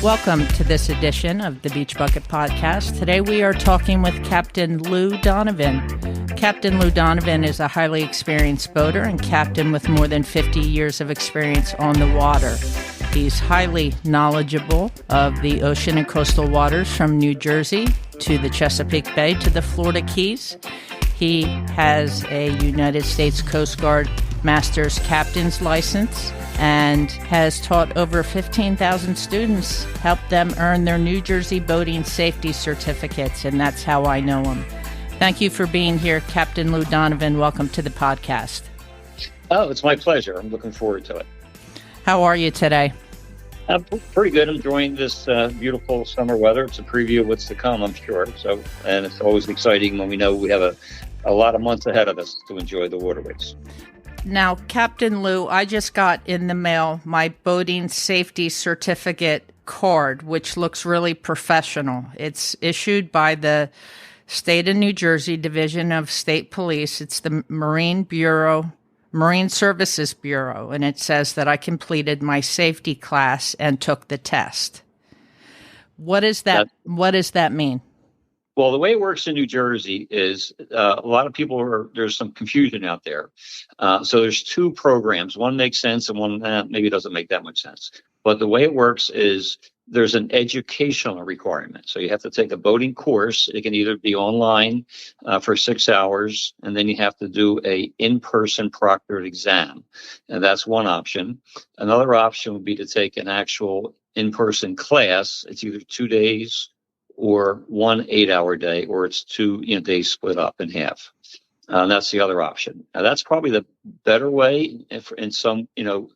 Welcome to this edition of the Beach Bucket Podcast. Today we are talking with Captain Lew Donovan. Captain Lew Donovan is a highly experienced boater and captain with more than 50 years of experience on the water. He's highly knowledgeable of the ocean and coastal waters from New Jersey to the Chesapeake Bay to the Florida Keys. He has a United States Coast Guard Master's Captain's License and has taught over 15,000 students, helped them earn their New Jersey boating safety certificates, and that's how I know him. Thank you for being here, Captain Lew Donovan. Welcome to the podcast. Oh, it's my pleasure. I'm looking forward to it. How are you today? I'm pretty good. I'm enjoying this beautiful summer weather. It's a preview of what's to come, I'm sure. And it's always exciting when we know we have a lot of months ahead of us to enjoy the waterways. Now, Captain Lew, I just got in the mail my boating safety certificate card, which looks really professional. It's issued by the State of New Jersey Division of State Police. It's the Marine Services Bureau, and it says that I completed my safety class and took the test. What does that mean? Well, the way it works in New Jersey is a lot of people there's some confusion out there. So there's two programs. One makes sense and one maybe doesn't make that much sense. But the way it works is there's an educational requirement. So you have to take a boating course. It can either be online for 6 hours, and then you have to do a in-person proctored exam. And that's one option. Another option would be to take an actual in-person class. It's either 2 days or 1 8-hour day, or it's 2 days split up in half. That's the other option. Now, that's probably the better way in some, in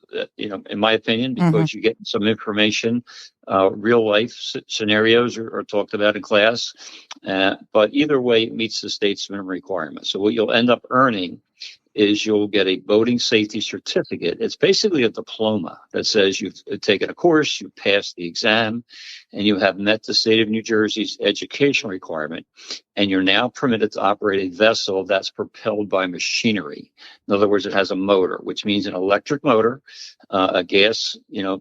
my opinion, because you get some information. Real life scenarios are talked about in class. But either way, it meets the state's minimum requirements. So what you'll end up earning is you'll get a boating safety certificate. It's basically a diploma that says you've taken a course, you passed the exam, and you have met the state of New Jersey's education requirement, and you're now permitted to operate a vessel that's propelled by machinery. In other words, it has a motor, which means an electric motor, a gas,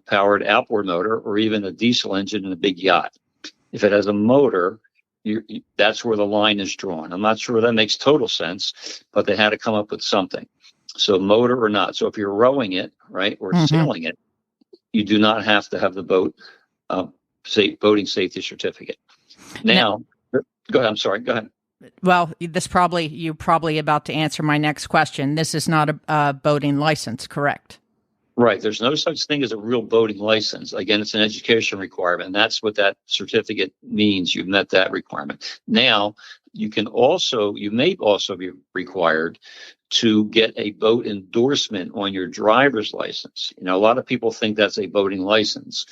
powered outboard motor, or even a diesel engine in a big yacht. If it has a motor, that's where the line is drawn. I'm not sure that makes total sense, but they had to come up with something. So motor or not. So if you're rowing it, right, or sailing it, you do not have to have the boating safety certificate. Now, go ahead. I'm sorry. Go ahead. Well, you're probably about to answer my next question. This is not a boating license, correct? Right. There's no such thing as a real boating license. Again, it's an education requirement. And that's what that certificate means. You've met that requirement. Now, you may also be required to get a boat endorsement on your driver's license. A lot of people think that's a boating license.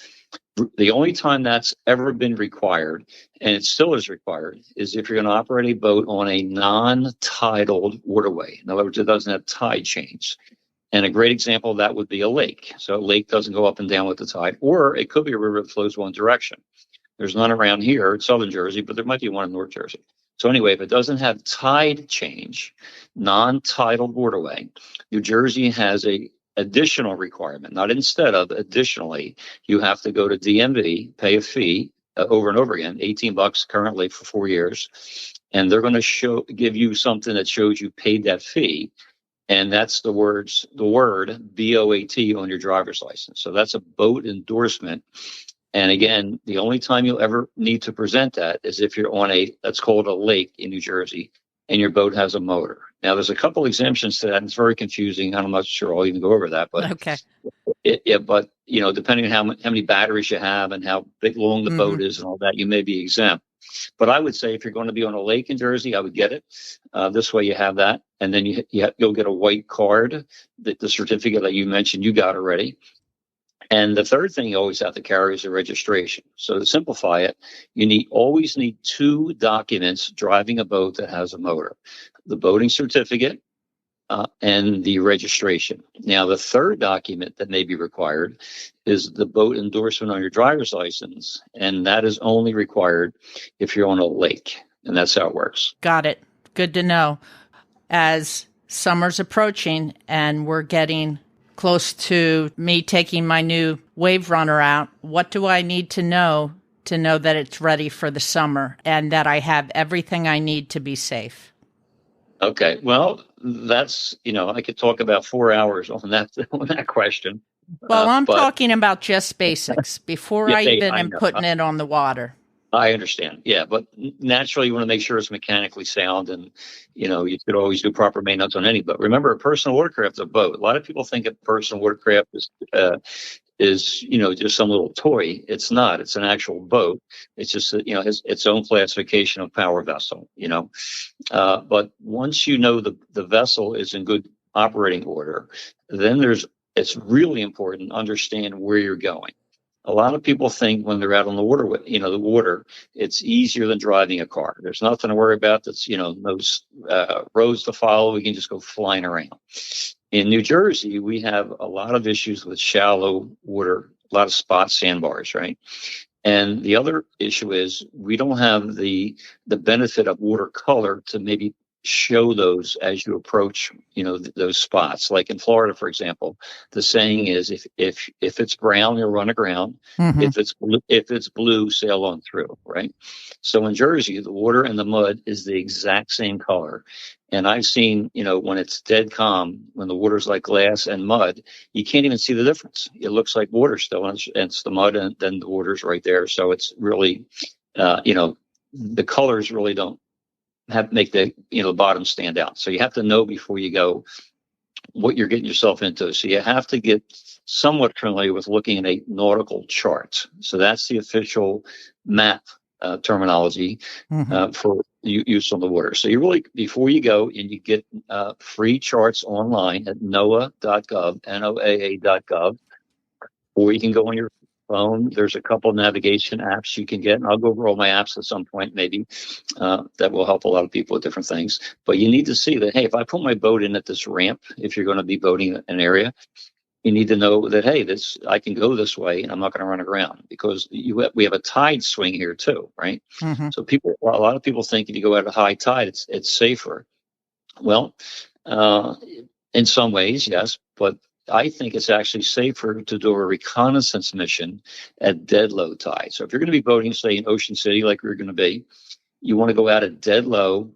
The only time that's ever been required, and it still is required, is if you're going to operate a boat on a non-tidal waterway. In other words, it doesn't have tide change. And a great example of that would be a lake. So a lake doesn't go up and down with the tide, or it could be a river that flows one direction. There's none around here in southern Jersey, but there might be one in North Jersey. So anyway, if it doesn't have tide change, non-tidal waterway, New Jersey has a additional requirement, not instead of, additionally, you have to go to DMV, pay a fee over and over again, $18 currently for 4 years. And they're going to give you something that shows you paid that fee. And that's the word BOAT on your driver's license. So that's a boat endorsement. And again, the only time you'll ever need to present that is if you're on that's called a lake in New Jersey, and your boat has a motor. Now, there's a couple exemptions to that, and it's very confusing. I'm not sure I'll even go over that, but okay. But depending on how many batteries you have and how long the boat is and all that, you may be exempt. But I would say if you're going to be on a lake in Jersey, I would get it. This way you have that. And then you'll get a white card, the certificate that you mentioned you got already. And the third thing you always have to carry is a registration. So to simplify it, you always need 2 documents driving a boat that has a motor: the boating certificate and the registration. Now, the third document that may be required is the boat endorsement on your driver's license, and that is only required if you're on a lake, and that's how it works. Got it. Good to know. As summer's approaching and we're getting close to me taking my new Wave Runner out, what do I need to know that it's ready for the summer and that I have everything I need to be safe? Okay. Well, that's, I could talk about 4 hours on that question. Well, I'm But talking about just basics before yeah, I even I am know. putting it on the water. I understand. Yeah, but naturally, you want to make sure it's mechanically sound, and you could always do proper maintenance on any boat. Remember, a personal watercraft is a boat. A lot of people think a personal watercraft is just some little toy. It's not. It's an actual boat. It's just that, has its own classification of power vessel. But once the vessel is in good operating order, then it's really important to understand where you're going. A lot of people think when they're out on the water, the water, it's easier than driving a car. There's nothing to worry about. That's, no roads to follow. We can just go flying around. In New Jersey, we have a lot of issues with shallow water, a lot of spot sandbars, right? And the other issue is we don't have the benefit of watercolor to maybe show those as you approach, those spots. Like in Florida, for example, the saying is if it's brown, you'll run aground. Mm-hmm. If it's blue, sail on through, right? So in Jersey, the water and the mud is the exact same color. And I've seen, when it's dead calm, when the water's like glass and mud, you can't even see the difference. It looks like water still, and it's the mud, and then the water's right there. So it's really, the colors really don't make the bottom stand out. So you have to know before you go what you're getting yourself into. So you have to get somewhat familiar with looking at a nautical chart. So that's the official map terminology for use on the water. So you really, before you go, and you get free charts online at noaa.gov, NOAA.gov, or you can go on your phone. There's a couple of navigation apps you can get, and I'll go over all my apps at some point, maybe that will help a lot of people with different things. But you need to see that, hey, if I put my boat in at this ramp, if you're going to be boating an area, you need to know that, hey, I can go this way and I'm not going to run aground, because we have a tide swing here too, right? Mm-hmm. So a lot of people think if you go at a high tide, it's safer. Well, in some ways, yes, but I think it's actually safer to do a reconnaissance mission at dead low tide. So if you're going to be boating, say, in Ocean City, like we're going to be, you want to go out at dead low,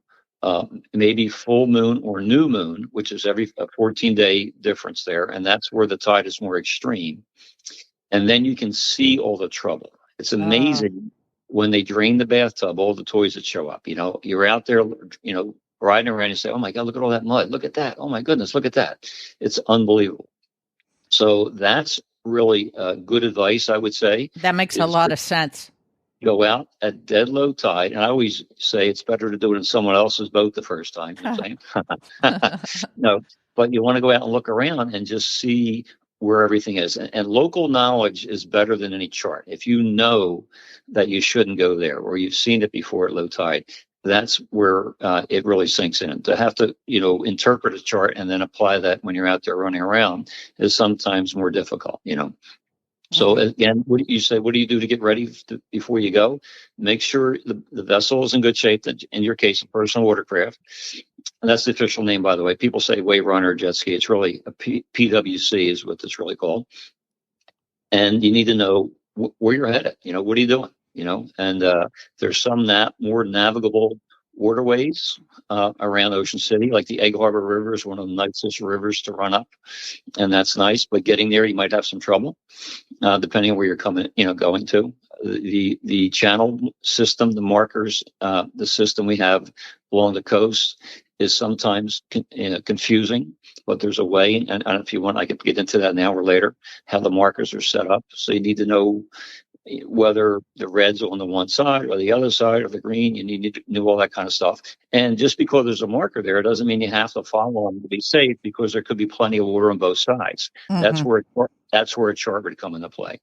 maybe full moon or new moon, which is every 14-day difference there. And that's where the tide is more extreme. And then you can see all the trouble. It's amazing when they drain the bathtub, all the toys that show up. You're out there, riding around and say, oh my God, look at all that mud. Look at that. Oh my goodness, look at that. It's unbelievable. So that's really good advice, I would say. That makes a lot of sense. Go out at dead low tide. And I always say it's better to do it in someone else's boat the first time. You know what I'm saying? No, but you want to go out and look around and just see where everything is. And local knowledge is better than any chart. If you know that you shouldn't go there, or you've seen it before at low tide, that's where it really sinks in. To have to, interpret a chart and then apply that when you're out there running around is sometimes more difficult, So again, what do you say? What do you do to get ready before you go? Make sure the vessel is in good shape. That, in your case, a personal watercraft. And that's the official name, by the way. People say wave runner, jet ski. It's really a PWC is what it's really called. And you need to know where you're headed. What are you doing? And there's some more navigable waterways around Ocean City, like the Egg Harbor River is one of the nicest rivers to run up, and that's nice. But getting there, you might have some trouble, depending on where you're going to. The channel system, the markers, the system we have along the coast is sometimes confusing, but there's a way, and if you want, I could get into that now or later, how the markers are set up. So you need to know whether the red's on the one side or the other side or the green. You need to know all that kind of stuff. And just because there's a marker there, it doesn't mean you have to follow them to be safe, because there could be plenty of water on both sides. That's where a chart would come into play.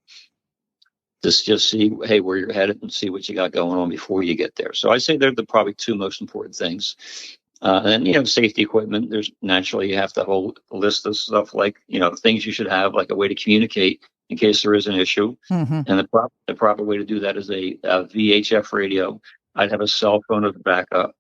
Just see, hey, where you're headed and see what you got going on before you get there. So I say they're the probably two most important things. And then, safety equipment, there's naturally, you have to hold a list of stuff like, things you should have, like a way to communicate in case there is an issue. And the proper way to do that is a VHF radio. I'd have a cell phone as a backup.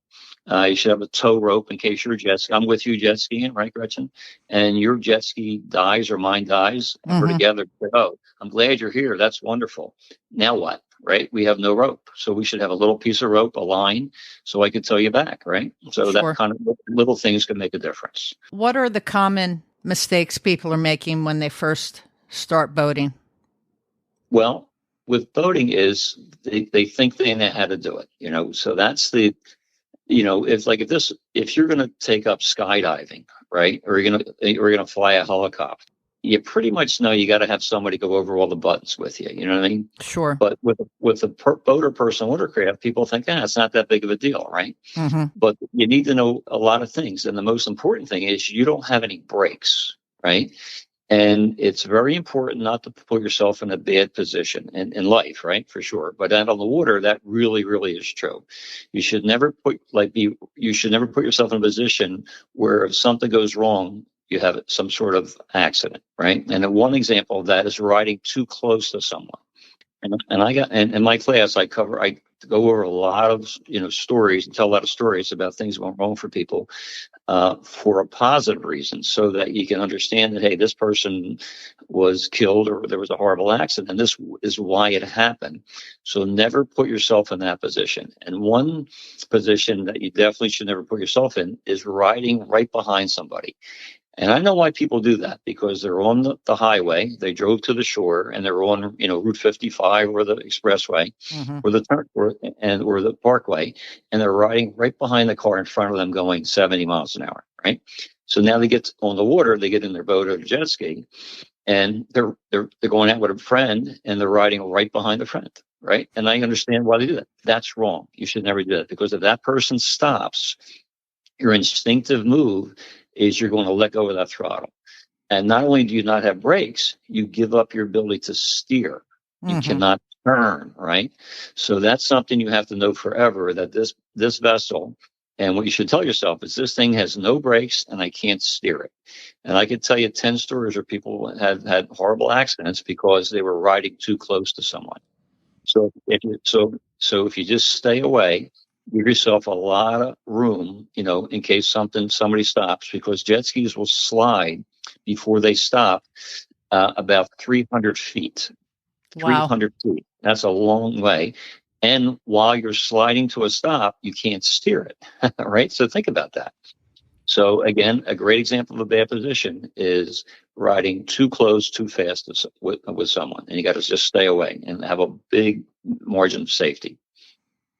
You should have a tow rope in case you're jet ski. I'm with you jet skiing, right, Gretchen? And your jet ski dies or mine dies, and we're Mm-hmm. together. Oh, I'm glad you're here. That's wonderful. Now what, right? We have no rope. So we should have a little piece of rope, a line, so I can tow you back, right? So that Sure. kind of little things can make a difference. What are the common mistakes people are making when they first start boating? Well, with boating is they think they know how to do it, so that's the if you're going to take up skydiving, right, or you're going to fly a helicopter, you pretty much know you got to have somebody go over all the buttons with you. You know what I mean? Sure. But with a boat or personal watercraft, people think, it's not that big of a deal, right? Mm-hmm. But you need to know a lot of things, and the most important thing is you don't have any brakes, right? And it's very important not to put yourself in a bad position in life, right? For sure. But out on the water, that really, really is true. You should never you should never put yourself in a position where if something goes wrong, you have some sort of accident, right? And one example of that is riding too close to someone. And in my class, I go over a lot of stories and tell a lot of stories about things that went wrong for people for a positive reason, so that you can understand that, hey, this person was killed or there was a horrible accident, and this is why it happened. So never put yourself in that position. And one position that you definitely should never put yourself in is riding right behind somebody. And I know why people do that, because they're on the highway, they drove to the shore, and they're on, Route 55 or the expressway Mm-hmm. or or the parkway, and they're riding right behind the car in front of them going 70 miles an hour, right? So now they get on the water, they get in their boat or jet ski, and they're going out with a friend, and they're riding right behind the friend, right? And I understand why they do that. That's wrong. You should never do that, because if that person stops, your instinctive move is you're going to let go of that throttle. And not only do you not have brakes, you give up your ability to steer. You Mm-hmm. cannot turn, right? So that's something you have to know forever, that this vessel, and what you should tell yourself is, this thing has no brakes and I can't steer it. And I could tell you 10 stories where people have had horrible accidents because they were riding too close to someone. So if you just stay away, give yourself a lot of room, in case somebody stops, because jet skis will slide before they stop about 300 feet. Wow. 300 feet. That's a long way. And while you're sliding to a stop, you can't steer it, right? So think about that. So again, a great example of a bad position is riding too close, too fast with someone, and you got to just stay away and have a big margin of safety.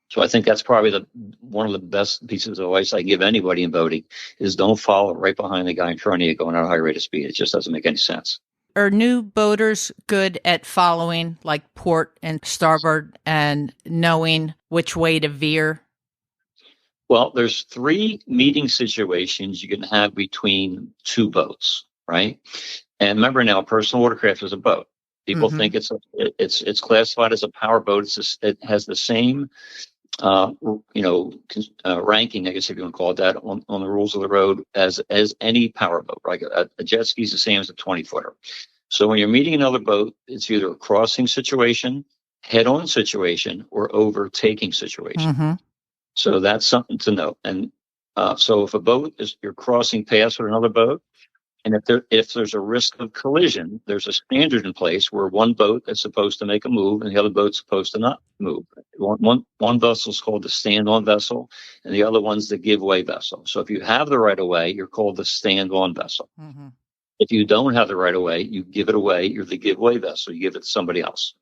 So I think that's probably one of the best pieces of advice I give anybody in boating is don't follow right behind the guy in front of you going at a high rate of speed. It just doesn't make any sense. Are new boaters good at following like port and starboard and knowing which way to veer? Well, there's 3 meeting situations you can have between 2 boats, right? And remember now, personal watercraft is a boat. People Mm-hmm. think it's classified as a power boat. It has the same ranking, I guess if you want to call it that, on the rules of the road as any power boat. Right? A jet ski is the same as a 20-footer. So when you're meeting another boat, it's either a crossing situation, head-on situation, or overtaking situation. Mm-hmm. So that's something to know. And so if you're crossing paths with another boat, and if there's a risk of collision, there's a standard in place where one boat is supposed to make a move and the other boat's supposed to not move. One vessel is called the stand-on vessel, and the other one's the give-way vessel. So if you have the right of way, you're called the stand-on vessel. Mm-hmm. If you don't have the right of way, you give it away. You're the give-way vessel. You give it to somebody else.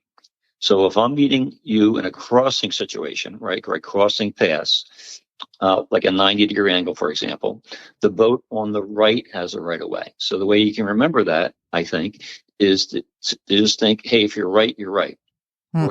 So if I'm meeting you in a crossing situation, right, crossing paths, like a 90-degree angle, for example, the boat on the right has a right of way. So the way you can remember that, I think, is to just think, hey, if you're right, you're right. Mm-hmm.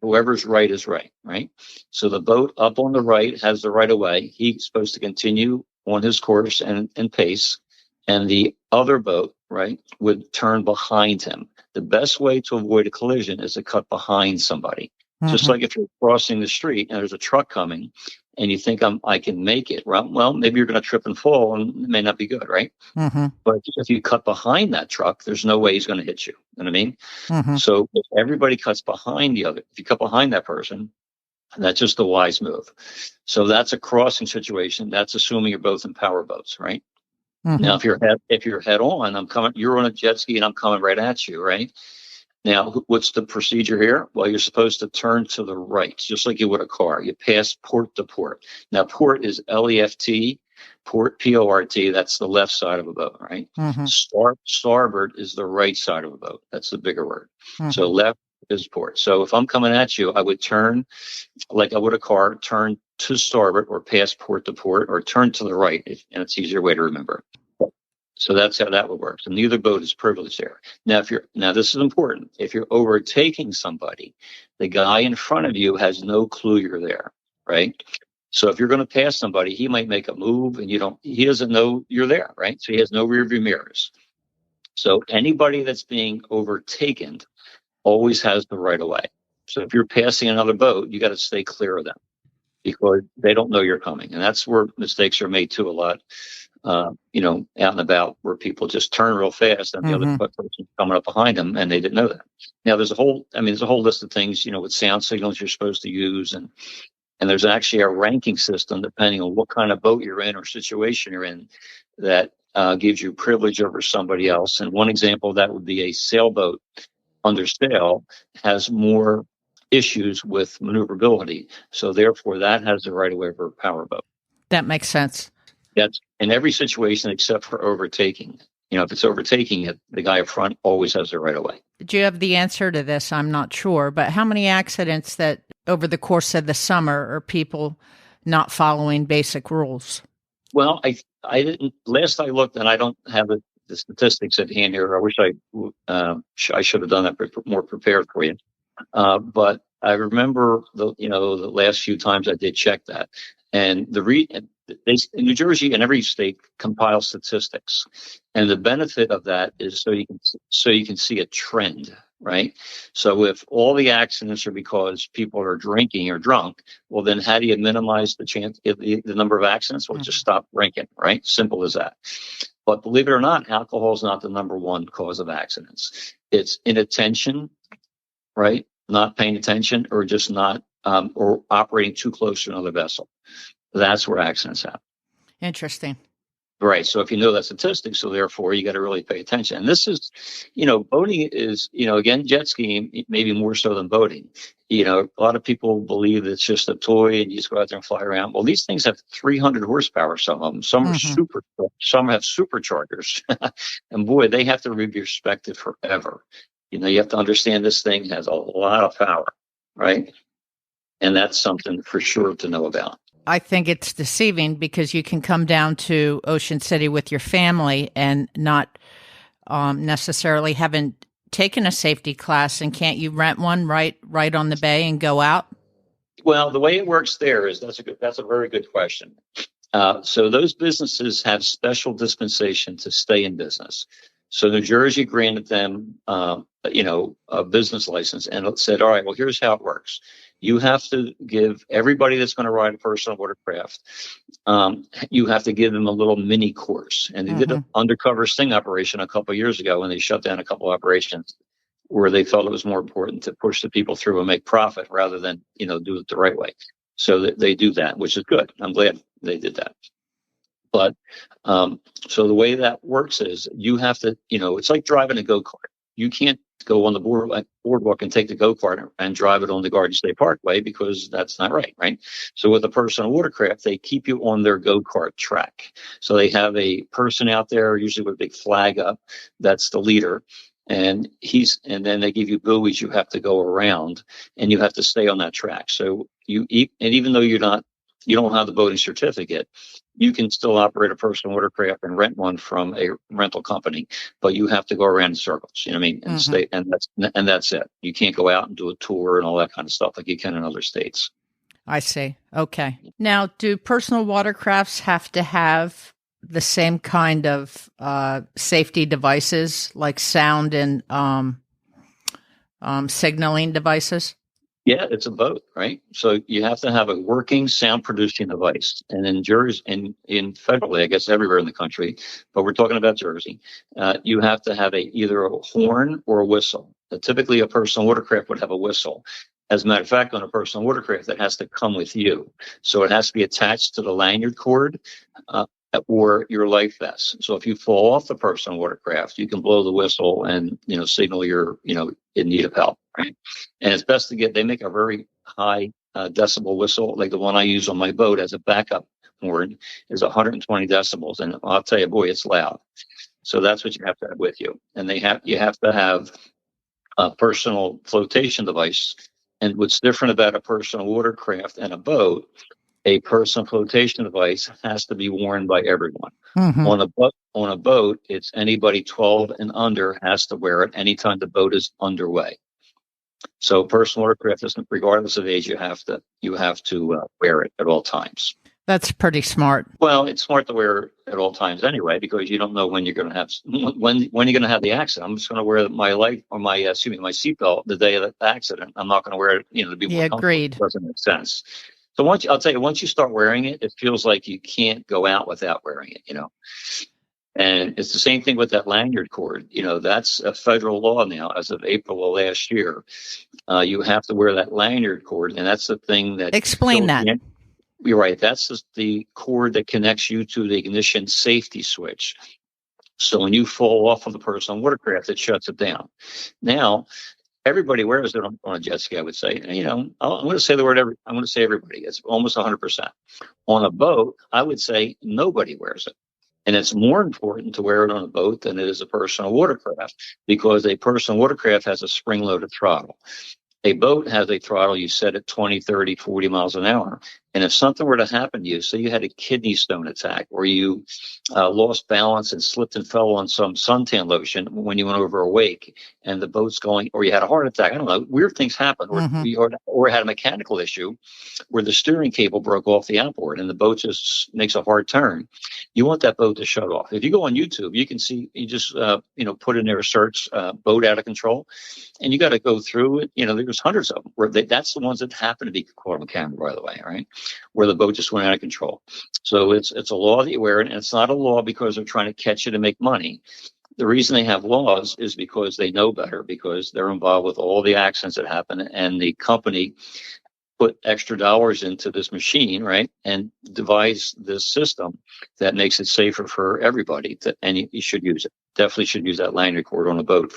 Whoever's right is right, right? So the boat up on the right has the right of way. He's supposed to continue on his course and pace. And the other boat, right, would turn behind him. The best way to avoid a collision is to cut behind somebody. Mm-hmm. Just like if you're crossing the street and there's a truck coming and you think I can make it. Well, maybe you're going to trip and fall and it may not be good, right? Mm-hmm. But if you cut behind that truck, there's no way he's going to hit you. You know what I mean? Mm-hmm. So if everybody cuts behind the other, if you cut behind that person, And that's just a wise move. So that's a crossing situation. That's assuming you're both in power boats, right? Now, if you're head on, you're on a jet ski and I'm coming right at you, right? Now, what's the procedure here? Well, you're supposed to turn to the right, just like you would a car. You pass port to port. Now, port is L-E-F-T, port, P-O-R-T. That's the left side of a boat, right? Starboard is the right side of a boat. That's the bigger word. So left is port. So if I'm coming at you, I would turn like I would a car, turn to starboard or pass port to port, or turn to the right, and it's an easier way to remember. So that's how that would work. So neither boat is privileged there. Now this is important. If you're overtaking somebody, the guy in front of you has no clue you're there, right? So if you're going to pass somebody, he might make a move and he doesn't know you're there, right? So he has no rear view mirrors. So anybody that's being overtaken always has the right of way. So if you're passing another boat, you got to stay clear of them because they don't know you're coming. And that's where mistakes are made too a lot. Out and about where people just turn real fast and the other person's coming up behind them and they didn't know that. Now there's a whole list of things, with sound signals you're supposed to use. And there's actually a ranking system depending on what kind of boat you're in or situation you're in that gives you privilege over somebody else. And one example of that would be a sailboat under sail has more issues with maneuverability. So therefore that has the right of way for a power boat. That makes sense. That's in every situation except for overtaking. If it's overtaking it, the guy up front always has the right of way. Do you have the answer to this? I'm not sure, but how many accidents that over the course of the summer are people not following basic rules? Well, I didn't. Last I looked, and I don't have the statistics at hand here. I wish I should have done that more prepared for you. But I remember the last few times I did check that, and in New Jersey and every state compile statistics, and the benefit of that is so you can see a trend, right? So if all the accidents are because people are drinking or drunk, well, then how do you minimize the number of accidents? Well, just stop drinking, right? Simple as that. But believe it or not, alcohol is not the number one cause of accidents. It's inattention, right? Not paying attention, or just not, or operating too close to another vessel. That's where accidents happen. Interesting. Right. So if you know that statistic, so therefore you got to really pay attention. And this is, boating is, again, jet skiing, maybe more so than boating. A lot of people believe it's just a toy and you just go out there and fly around. Well, these things have 300 horsepower, some of them. Some are some have superchargers. And boy, they have to be respected forever. You have to understand this thing has a lot of power, right? And that's something for sure to know about. I think it's deceiving because you can come down to Ocean City with your family and not necessarily haven't taken a safety class, and can't you rent one right on the bay and go out? Well, the way it works there is that's a very good question. So those businesses have special dispensation to stay in business. So New Jersey granted them, a business license, and it said, all right, well, here's how it works. You have to give everybody that's going to ride a personal watercraft, you have to give them a little mini course. And they did an undercover sting operation a couple of years ago when they shut down a couple of operations where they felt it was more important to push the people through and make profit rather than, do it the right way. So they do that, which is good. I'm glad they did that. But so the way that works is you have to, it's like driving a go-kart. You can't go on the boardwalk and take the go-kart and drive it on the Garden State Parkway because that's not right, right? So with a personal watercraft, they keep you on their go-kart track. So they have a person out there, usually with a big flag up, that's the leader. And then they give you buoys you have to go around, and you have to stay on that track. So even though you don't have the boating certificate, you can still operate a personal watercraft and rent one from a rental company, but you have to go around in circles, and stay, and that's it. You can't go out and do a tour and all that kind of stuff like you can in other states. I see. Okay. Now, do personal watercrafts have to have the same kind of safety devices like sound and signaling devices? Yeah, it's a boat, right? So you have to have a working sound producing device. And in Jersey, in federally, I guess everywhere in the country, but we're talking about Jersey, you have to have either a horn or a whistle. Typically, a personal watercraft would have a whistle. As a matter of fact, on a personal watercraft, that has to come with you. So it has to be attached to the lanyard cord or your life vest. So if you fall off the personal watercraft, you can blow the whistle and, signal you're, in need of help. Right. And it's best to they make a very high decibel whistle, like the one I use on my boat as a backup horn is 120 decibels. And I'll tell you, boy, it's loud. So that's what you have to have with you. And you have to have a personal flotation device. And what's different about a personal watercraft and a boat, a personal flotation device has to be worn by everyone. Mm-hmm. On a boat, it's anybody 12 and under has to wear it anytime the boat is underway. So personal watercraft, regardless of age, you have to wear it at all times. That's pretty smart. Well, it's smart to wear at all times anyway, because you don't know when you're going to have when you're going to have the accident. I'm just going to wear my seatbelt the day of the accident. I'm not going to wear it, to be more comfortable. Agreed. It doesn't make sense. So once you start wearing it, it feels like you can't go out without wearing it, And it's the same thing with that lanyard cord. That's a federal law now as of April of last year. You have to wear that lanyard cord, and that's the thing that. Explain that. You're right. That's just the cord that connects you to the ignition safety switch. So when you fall off of the personal watercraft, it shuts it down. Now, everybody wears it on a jet ski, I would say. I'm going to say the word I'm going to say everybody. It's almost 100%. On a boat, I would say nobody wears it. And it's more important to wear it on a boat than it is a personal watercraft, because a personal watercraft has a spring-loaded throttle. A boat has a throttle you set at 20, 30, 40 miles an hour. And if something were to happen to you, say you had a kidney stone attack, or you lost balance and slipped and fell on some suntan lotion when you went over a wake and the boat's going, or you had a heart attack, I don't know, weird things happen, or had a mechanical issue where the steering cable broke off the outboard and the boat just makes a hard turn. You want that boat to shut off. If you go on YouTube, you can see, you just, put in there a search, boat out of control, and you got to go through it. There's hundreds of them where that's the ones that happen to be caught on camera, by the way, right? Where the boat just went out of control. So it's a law that you wear it, and it's not a law because they're trying to catch you to make money. The reason they have laws is because they know better, because they're involved with all the accidents that happen, and the company put extra dollars into this machine, right, and devise this system that makes it safer for everybody. And you should use it. Definitely should use that lanyard cord on a boat,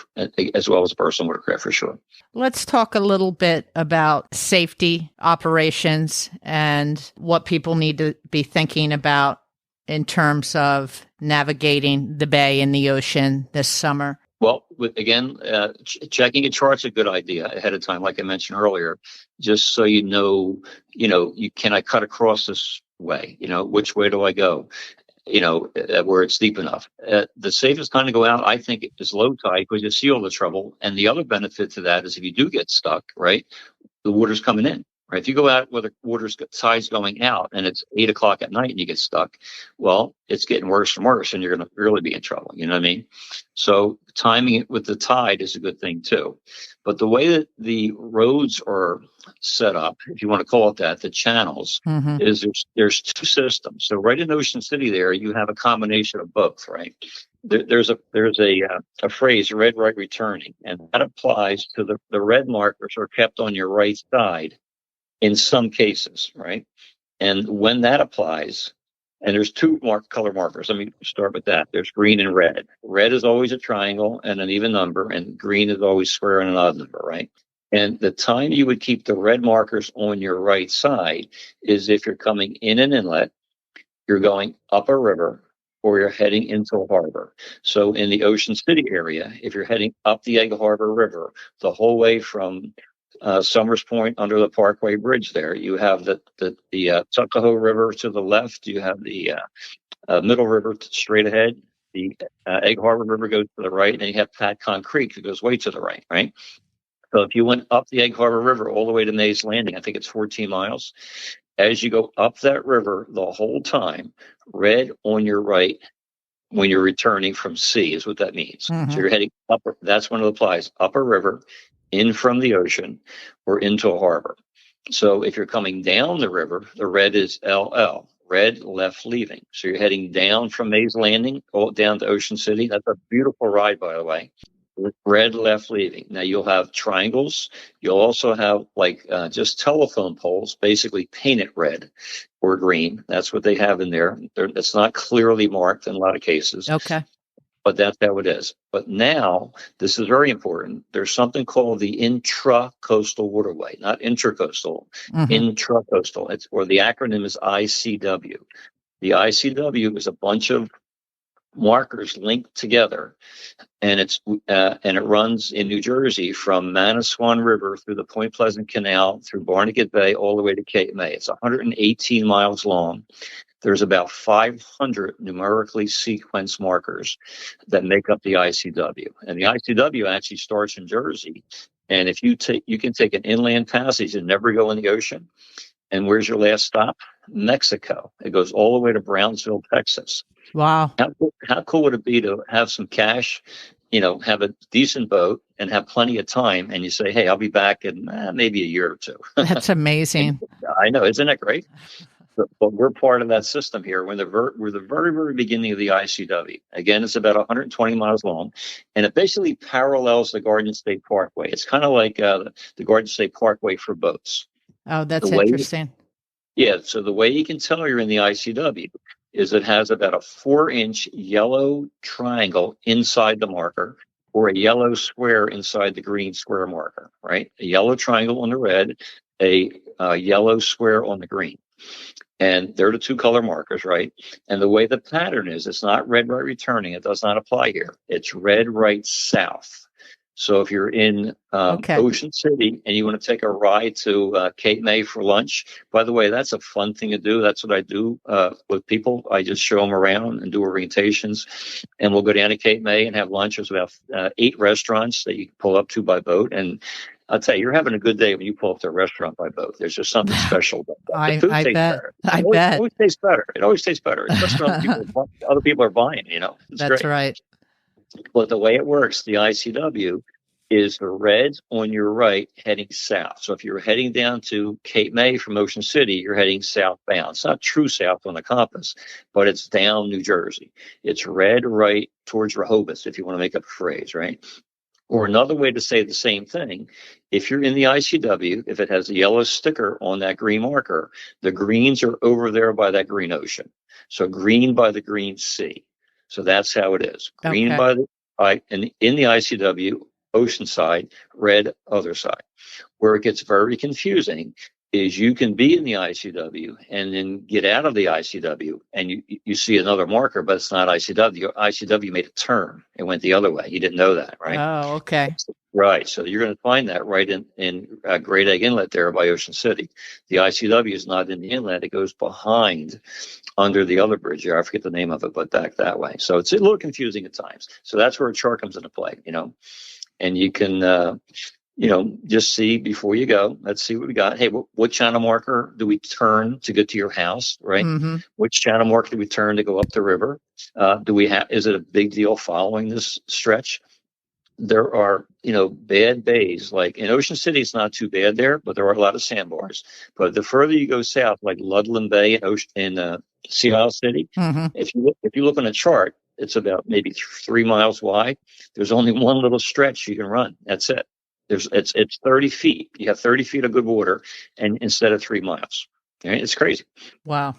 as well as a personal watercraft, for sure. Let's talk a little bit about safety operations and what people need to be thinking about in terms of navigating the bay and the ocean this summer. Well, checking a chart's a good idea ahead of time, like I mentioned earlier, just so can I cut across this way? Which way do I go? Where it's deep enough. The safest time to go out, I think, is low tide, because you see all the trouble. And the other benefit to that is if you do get stuck, right, the water's coming in. Right? If you go out where the tide's going out and it's 8 o'clock at night and you get stuck, well, it's getting worse and worse, and you're going to really be in trouble. You know what I mean? So timing it with the tide is a good thing too. But the way that the roads are set up, if you want to call it that, the channels, is there's two systems. So right in Ocean City there, you have a combination of both, right? There's a phrase, red right returning, and that applies to the red markers are kept on your right side in some cases, right? And when that applies, and there's two color markers. Let me start with that. There's green and red. Red is always a triangle and an even number, and green is always square and an odd number, right? And the time you would keep the red markers on your right side is if you're coming in an inlet, you're going up a river, or you're heading into a harbor. So in the Ocean City area, if you're heading up the Egg Harbor River, the whole way from Summers Point under the Parkway Bridge there, you have the Tuckahoe River to the left, you have the Middle River straight ahead, the Egg Harbor River goes to the right, and you have Patcon Creek that goes way to the right, right? So if you went up the Egg Harbor River all the way to Mays Landing, I think it's 14 miles, as you go up that river the whole time, red on your right when you're returning from sea is what that means. So you're heading up, that's when it applies, up a river, in from the ocean, or into a harbor. So if you're coming down the river, the red is LL, red left leaving. So you're heading down from Mays Landing, all down to Ocean City. That's a beautiful ride, by the way. red left leaving. Now you'll have triangles. You'll also have like just telephone poles, basically painted red or green. That's what they have in there. It's not clearly marked in a lot of cases, Okay. but that's how it is. But now, this is very important. There's something called the intra-coastal waterway, not intracoastal, Hmm. intra-coastal. Or the acronym is ICW. The ICW is a bunch of markers linked together, and it runs in New Jersey from Manasquan River through the Point Pleasant Canal, through Barnegat Bay, all the way to Cape May. It's 118 miles long. There's about 500 numerically sequenced markers that make up the ICW. And the ICW actually starts in Jersey. And if you can take an inland passage and never go in the ocean. And where's your last stop? Mexico. It goes all the way to Brownsville, Texas. Wow. How cool would it be to have some cash, have a decent boat and have plenty of time, and you say, hey, I'll be back in maybe a year or two. That's amazing. I know, isn't that great? But we're part of that system here. We're the very, very beginning of the ICW. Again, it's about 120 miles long, and it basically parallels the Garden State Parkway. It's kind of like the Garden State Parkway for boats. Oh, that's The way, interesting. yeah. So the way you can tell you're in the ICW is it has about a 4-inch yellow triangle inside the marker, or a yellow square inside the green square marker. Right, a yellow triangle on the red, a yellow square on the green. And they're the two color markers, right? And the way the pattern is, it's not red right returning. It does not apply here. It's red right south. So if you're in Okay. Ocean City and you want to take a ride to Cape May for lunch, by the way, that's a fun thing to do. That's what I do with people. I just show them around and do orientations. And we'll go down to Cape May and have lunch. There's about 8 restaurants that you can pull up to by boat. And I'll tell you, you're having a good day when you pull up to a restaurant by boat. There's just something special about that. The food I tastes bet. better. I It bet. always tastes better. It always tastes better, especially when other people are buying. It's That's great. right. But the way it works, the ICW is the red on your right heading south. So if you're heading down to Cape May from Ocean City, you're heading southbound. It's not true south on the compass, but it's down New Jersey. It's red right towards Rehoboth, if you want to make up a phrase, right? Or another way to say the same thing, if you're in the ICW, if it has a yellow sticker on that green marker, the greens are over there by that green ocean. So green by the green sea. So that's how it is. Green Okay. by in the ICW, ocean side, red other side. Where it gets very confusing is you can be in the ICW and then get out of the ICW and you see another marker, but it's not ICW. ICW made a turn. It went the other way. You didn't know that, right? Oh, okay. Right. So you're going to find that right in Great Egg Inlet there by Ocean City. The ICW is not in the inlet. It goes behind under the other bridge here. I forget the name of it, but that way. So it's a little confusing at times. So that's where a chart comes into play, and you can, just see before you go. Let's see what we got. Hey, what channel marker do we turn to get to your house, right? Mm-hmm. Which channel marker do we turn to go up the river? Is it a big deal following this stretch? There are, bad bays. Like in Ocean City, it's not too bad there, but there are a lot of sandbars. But the further you go south, like Ludlam Bay in Sea Isle City, Mm-hmm. if you look on a chart, it's about maybe 3 miles wide. There's only one little stretch you can run. That's it. It's 30 feet. You have 30 feet of good water, and instead of 3 miles. Right? It's crazy. Wow.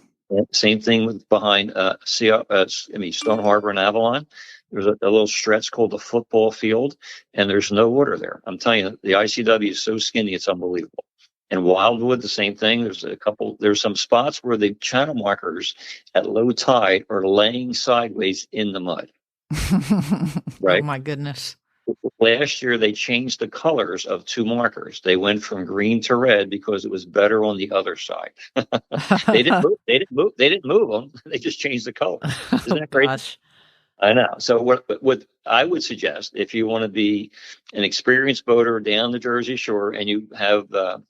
Same thing with behind Stone Harbor and Avalon. There's a little stretch called the football field, and there's no water there. I'm telling you, the ICW is so skinny, it's unbelievable. And Wildwood, the same thing. There's some spots where the channel markers at low tide are laying sideways in the mud. Right? Oh my goodness. Last year, they changed the colors of 2 markers. They went from green to red because it was better on the other side. They didn't move them. They just changed the color. Isn't that crazy? Gosh. I know. So what I would suggest, if you want to be an experienced boater down the Jersey Shore and you have the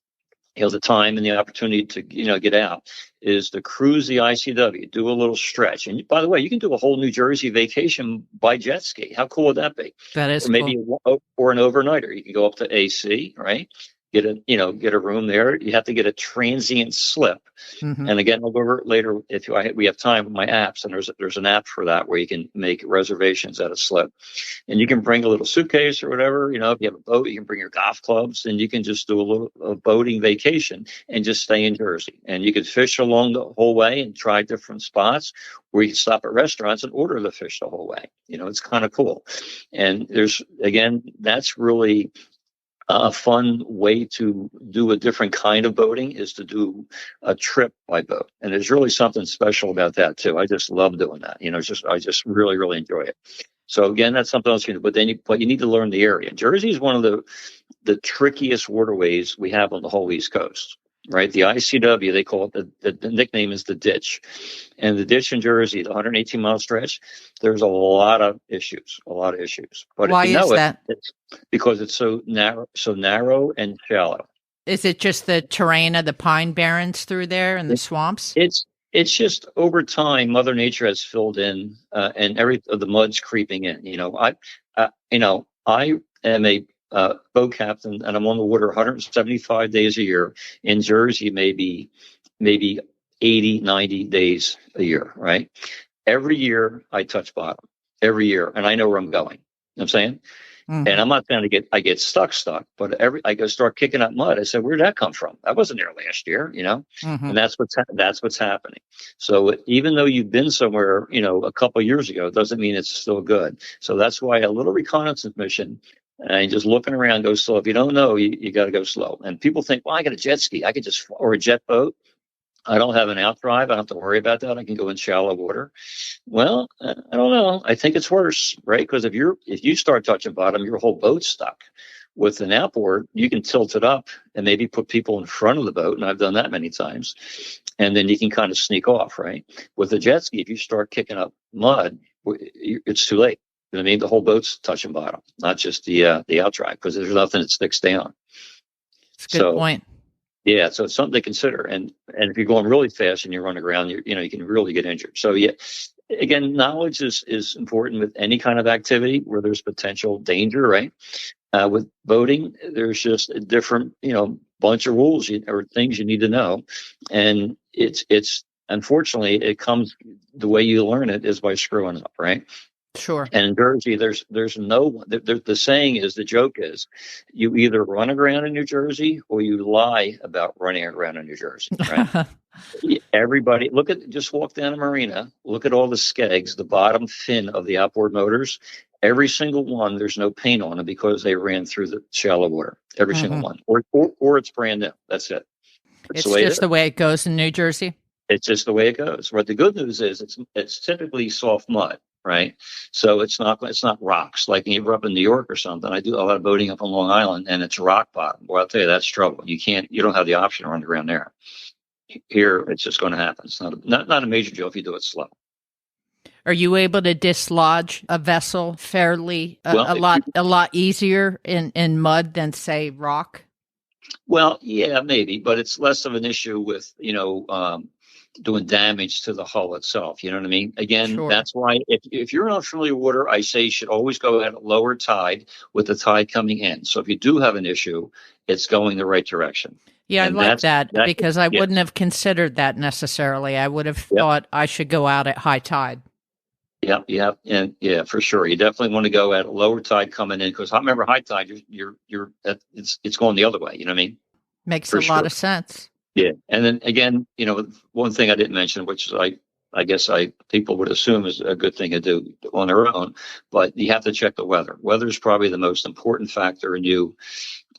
time and the opportunity to get out, is to cruise the ICW, do a little stretch. And by the way, you can do a whole New Jersey vacation by jet ski. How cool would that be? That is Or maybe cool. or an overnighter. You can go up to AC, right? get a room there. You have to get a transient slip. Mm-hmm. And again, I'll go over it later if we have time with my apps. And there's an app for that where you can make reservations at a slip. And you can bring a little suitcase or whatever. If you have a boat, you can bring your golf clubs, and you can just do a boating vacation and just stay in Jersey. And you can fish along the whole way and try different spots, where you can stop at restaurants and order the fish the whole way. It's kind of cool. And that's really a fun way to do a different kind of boating, is to do a trip by boat. And there's really something special about that too. I just love doing that. I just really, really enjoy it. So again, that's something else you do. But you need to learn the area. Jersey is one of the trickiest waterways we have on the whole East Coast, right? The ICW, they call it, the nickname is the ditch. And the ditch in Jersey, the 118-mile stretch, there's a lot of issues. But Why if you know is that? it's because it's so narrow and shallow. Is it just the terrain of the pine barrens through there and the swamps? It's just over time, Mother Nature has filled in, and the mud's creeping in. I am a boat captain, and I'm on the water 175 days a year. In Jersey, maybe 80, 90 days a year, right? Every year I touch bottom, every year, and I know where I'm going. You know what I'm saying? Mm-hmm. And I'm not saying I get stuck, but I go start kicking up mud. I said, where'd that come from? That wasn't there last year, Mm-hmm. and that's what's happening. So even though you've been somewhere, a couple of years ago, it doesn't mean it's still good. So that's why a little reconnaissance mission, and just looking around, go slow. If you don't know, you got to go slow. And people think, well, I got a jet ski. I could or a jet boat. I don't have an outdrive. I don't have to worry about that. I can go in shallow water. Well, I don't know. I think it's worse, right? Because if you start touching bottom, your whole boat's stuck. With an outboard, you can tilt it up and maybe put people in front of the boat, and I've done that many times. And then you can kind of sneak off, right? With a jet ski, if you start kicking up mud, it's too late. You know what I mean? The whole boat's touching bottom, not just the outdrive, because there's nothing that sticks down. That's a good point. Yeah, so it's something to consider. And if you're going really fast and you're running around, you can really get injured. So yeah, again, knowledge is important with any kind of activity where there's potential danger, right? With boating, there's just a different, bunch of rules or things you need to know. And it's unfortunately, it comes, the way you learn it is by screwing up, right? Sure. And in Jersey, there's no one. The saying is, the joke is, you either run around in New Jersey or you lie about running around in New Jersey. Right? Everybody, just walk down the marina, look at all the skegs, the bottom fin of the outboard motors. Every single one, there's no paint on it because they ran through the shallow water. Every single one, or it's brand new. That's it. It's just the way it goes in New Jersey. It's just the way it goes. But the good news is, it's typically soft mud. Right. So it's not rocks like you were up in New York or something. I do a lot of boating up on Long Island, and it's rock bottom. Well, I'll tell you, that's trouble. You don't have the option to run around there. Here, it's just going to happen. It's not a major deal if you do it slow. Are you able to dislodge a vessel fairly a lot easier in mud than, say, rock? Well, yeah, maybe, but it's less of an issue with doing damage to the hull itself. You know what I mean? Again, sure. That's why if you're in unfamiliar water, I say you should always go at a lower tide with the tide coming in. So if you do have an issue, it's going the right direction. Yeah, and I like that because I wouldn't have considered that necessarily. I would have thought I should go out at high tide. Yeah, and yeah, for sure. You definitely want to go at a lower tide coming in, because I remember high tide, it's going the other way. You know what I mean? Makes a lot of sense. Yeah, and then again, one thing I didn't mention, which is I guess people would assume is a good thing to do on their own, but you have to check the weather. Weather is probably the most important factor in you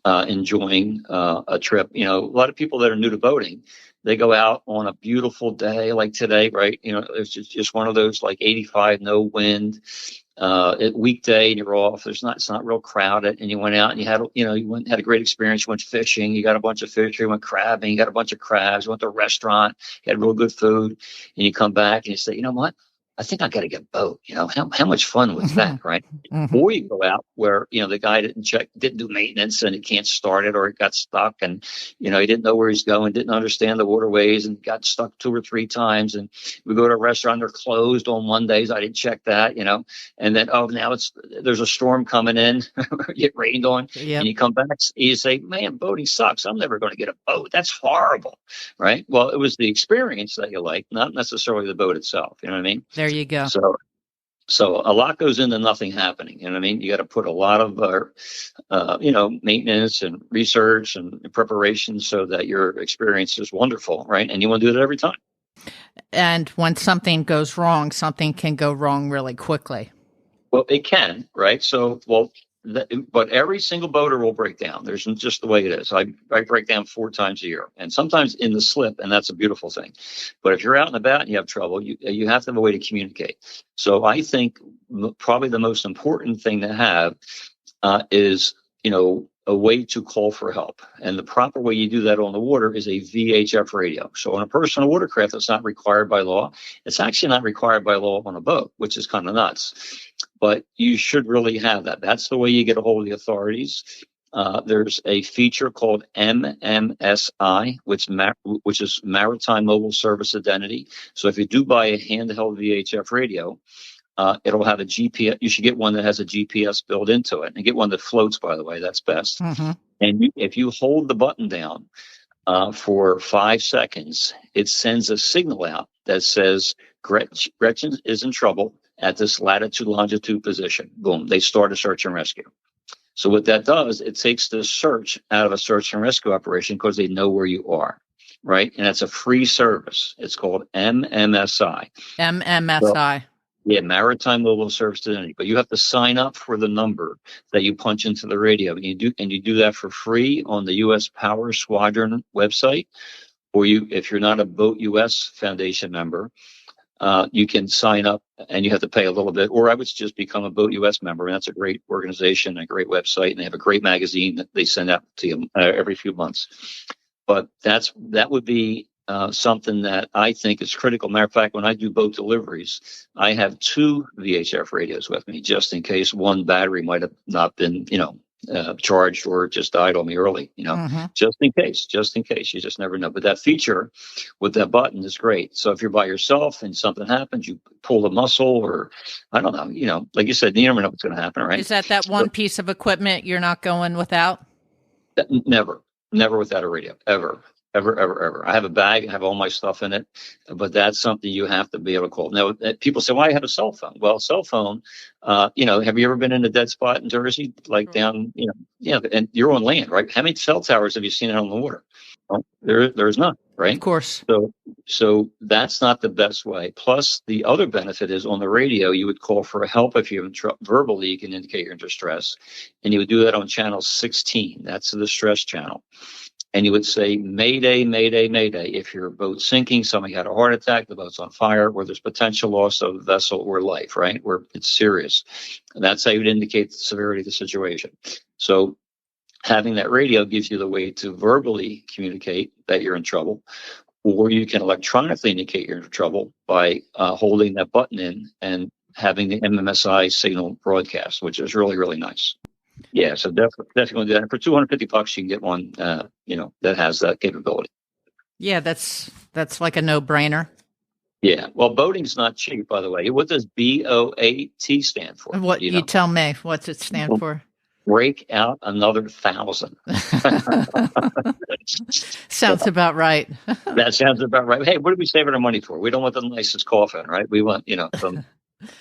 enjoying a trip. A lot of people that are new to boating, they go out on a beautiful day like today, right? It's just one of those like 85, no wind. Weekday, and you're off. It's not real crowded, and you went out and you had a great experience. You went fishing, you got a bunch of fish. You went crabbing, you got a bunch of crabs. You went to a restaurant, you had real good food, and you come back and you say, you know what? I think I got to get a boat. How much fun was Hmm. that, right? Hmm. Or you go out where, the guy didn't do maintenance and he can't start it, or it got stuck, and, he didn't know where he's going, didn't understand the waterways, and got stuck 2 or 3 times. And we go to a restaurant, they're closed on Mondays. I didn't check that, and then, oh, now there's a storm coming in, get rained on, and Yep. you come back, you say, man, boating sucks. I'm never going to get a boat. That's horrible, right? Well, it was the experience that you like, not necessarily the boat itself. You know what I mean? There you go. So a lot goes into nothing happening. You know what I mean? You got to put a lot of, maintenance and research and preparation so that your experience is wonderful, right? And you want to do it every time. And when something goes wrong, something can go wrong really quickly. Well, it can, right? So, but every single boater will break down. There's just the way it is. I break down 4 times a year, and sometimes in the slip, and that's a beautiful thing. But if you're out and about and you have trouble, you have to have a way to communicate. So I think probably the most important thing to have is, a way to call for help. And the proper way you do that on the water is a VHF radio. So on a personal watercraft, it's not required by law. It's actually not required by law on a boat, which is kind of nuts. But you should really have that. That's the way you get a hold of the authorities. There's a feature called MMSI, which is Maritime Mobile Service Identity. So if you do buy a handheld VHF radio, it'll have a GPS. You should get one that has a GPS built into it, and get one that floats, by the way. That's best. Mm-hmm. And if you hold the button down for 5 seconds, it sends a signal out that says Gretchen is in trouble at this latitude, longitude position. Boom. They start a search and rescue. So what that does, it takes the search out of a search and rescue operation because they know where you are, right? And it's a free service. It's called MMSI. MMSI. So, yeah, Maritime Mobile Service Identity. But you have to sign up for the number that you punch into the radio, and you do that for free on the U.S. Power Squadron website. Or if you're not a Boat US Foundation member, you can sign up, and you have to pay a little bit. Or I would just become a Boat US member, and that's a great organization, a great website, and they have a great magazine that they send out to you every few months. But that would be something that I think is critical. Matter of fact, when I do boat deliveries, I have 2 VHF radios with me just in case one battery might have not been, charged, or just died on me early, Mm-hmm. just in case. You just never know. But that feature with that button is great. So if you're by yourself and something happens, you pull a muscle, or I don't know, like you said, you never know what's going to happen, right? Is that one piece of equipment you're not going without? Never without a radio, ever. I have a bag, I have all my stuff in it, but that's something you have to be able to call. Now, people say, "Why have a cell phone?" Well, cell phone, have you ever been in a dead spot in Jersey, like down, and you're on land, right? How many cell towers have you seen out on the water? Well, there's none, right? Of course. So that's not the best way. Plus, the other benefit is on the radio, you would call for help if you're verbally, you can indicate you're in distress, and you would do that on channel 16. That's the distress channel. And you would say, Mayday, Mayday, Mayday. If your boat's sinking, somebody had a heart attack, the boat's on fire, where there's potential loss of vessel or life, right? Where it's serious. And that's how you would indicate the severity of the situation. So having that radio gives you the way to verbally communicate that you're in trouble, or you can electronically indicate you're in trouble by holding that button in and having the MMSI signal broadcast, which is really, really nice. Yeah, so definitely do that. And for $250, you can get one, that has that capability. Yeah, that's like a no-brainer. Yeah. Well, boating's not cheap, by the way. What does BOAT stand for? What you tell me? What's it stand for? Break out another 1,000. Sounds about right. That sounds about right. Hey, what are we saving our money for? We don't want the nicest coffin, right? We want,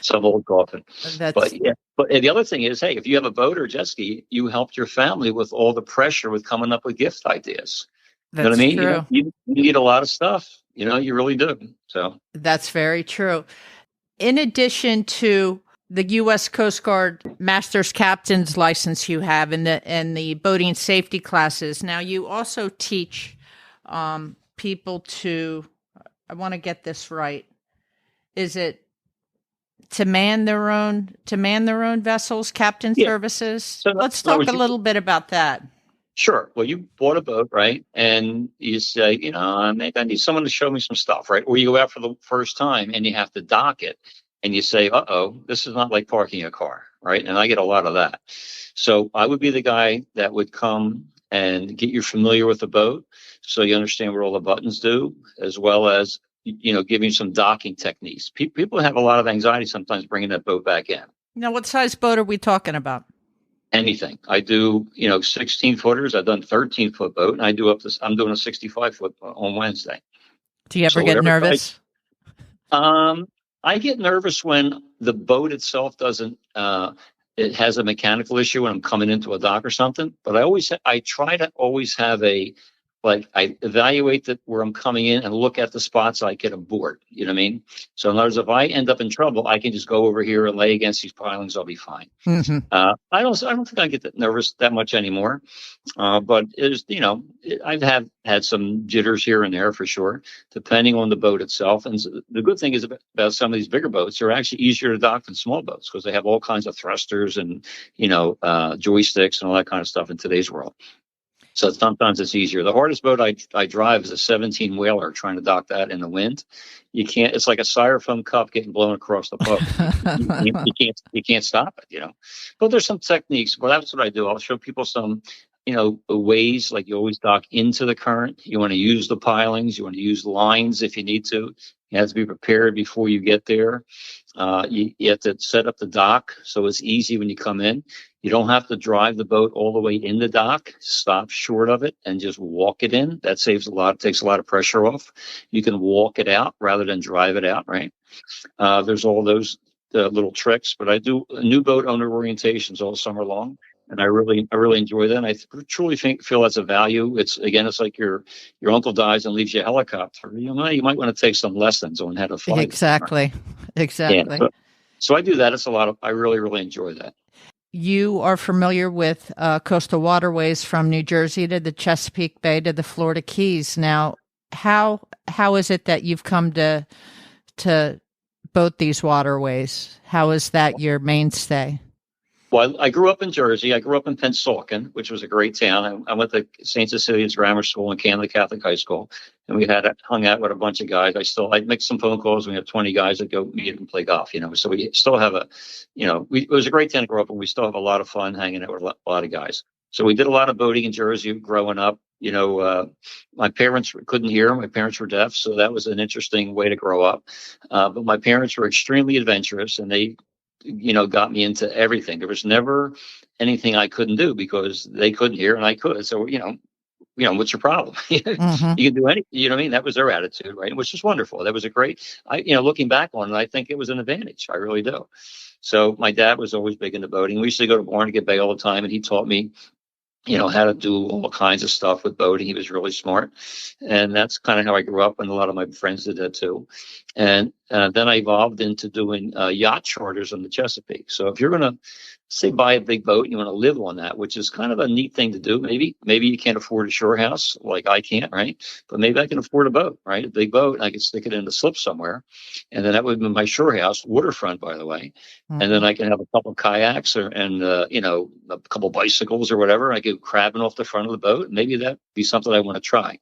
some old coffin. But the other thing is, hey, if you have a boat or jet ski, you helped your family with all the pressure with coming up with gift ideas. That's you know what I mean? true. You need a lot of stuff. You really do. So that's very true. In addition to the U.S. Coast Guard Master's Captain's license you have and the boating safety classes, now you also teach people to, I want to get this right, is it to man their own vessels, captain services? So let's talk a little bit about that. Sure. Well, you bought a boat, right? And you say, I need someone to show me some stuff, right? Or you go out for the first time and you have to dock it. and you say, "Uh-oh, this is not like parking a car," right? And I get a lot of that. So I would be the guy that would come and get you familiar with the boat, so you understand what all the buttons do, as well as giving you some docking techniques. People have a lot of anxiety sometimes bringing that boat back in. Now, what size boat are we talking about? Anything. I do, 16 footers. I've done 13-foot boat, and I'm doing a 65-foot on Wednesday. Do you ever So get whatever nervous? I get nervous when the boat itself doesn't, it has a mechanical issue when I'm coming into a dock or something. But I try to always have I evaluate where I'm coming in and look at the spots I get aboard. You know what I mean? So in other words, if I end up in trouble, I can just go over here and lay against these pilings. I'll be fine. Mm-hmm. I don't think I get that nervous that much anymore. But I've had some jitters here and there for sure, depending on the boat itself. And the good thing is about some of these bigger boats, they're actually easier to dock than small boats because they have all kinds of thrusters and, joysticks and all that kind of stuff in today's world. So sometimes it's easier. The hardest boat I drive is a 17 whaler, trying to dock that in the wind. You can't, it's like a styrofoam cup getting blown across the boat. You can't stop it, But there's some techniques. Well, that's what I do. I'll show people some, ways, like you always dock into the current. You want to use the pilings. You want to use lines if you need to. You have to be prepared before you get there. You have to set up the dock so it's easy when you come in. You don't have to drive the boat all the way in the dock. Stop short of it and just walk it in. That takes a lot of pressure off. You can walk it out rather than drive it out, right? There's all those little tricks, but I do new boat owner orientations all summer long. And I really enjoy that. And I truly feel that's a value. It's like your uncle dies and leaves you a helicopter. You might want to take some lessons on how to fly. Exactly. Exactly. Yeah, so I do that. I really enjoy that. You are familiar with coastal waterways from New Jersey to the Chesapeake Bay to the Florida Keys. Now, how is it that you've come to both these waterways? How is that your mainstay? Well, I grew up in Jersey. I grew up in Pennsauken, which was a great town. I went to St. Cecilia's Grammar School and Canada Catholic High School, and we hung out with a bunch of guys. I'd make some phone calls. We had 20 guys that go meet and play golf. So we still have it was a great town to grow up, and we still have a lot of fun hanging out with a lot of guys. So we did a lot of boating in Jersey growing up. My parents couldn't hear. My parents were deaf, so that was an interesting way to grow up. But my parents were extremely adventurous, and they got me into everything. There was never anything I couldn't do because they couldn't hear and I could. So, what's your problem? Mm-hmm. You can do anything. You know what I mean? That was their attitude, right? Which was wonderful. That was a great, looking back on it, I think it was an advantage. I really do. So my dad was always big into boating. We used to go to Barnegat Bay all the time, and he taught me how to do all kinds of stuff with boating. He was really smart. And that's kind of how I grew up, and a lot of my friends did that too. And then I evolved into doing yacht charters on the Chesapeake. So if you're going to, say, buy a big boat, you want to live on that, which is kind of a neat thing to do. Maybe you can't afford a shore house like I can't, right? But maybe I can afford a boat, right? A big boat, and I can stick it in the slip somewhere. And then that would be my shore house, waterfront, by the way. Mm-hmm. And then I can have a couple of kayaks and a couple of bicycles or whatever. I go crabbing off the front of the boat. Maybe that'd be something I want to try.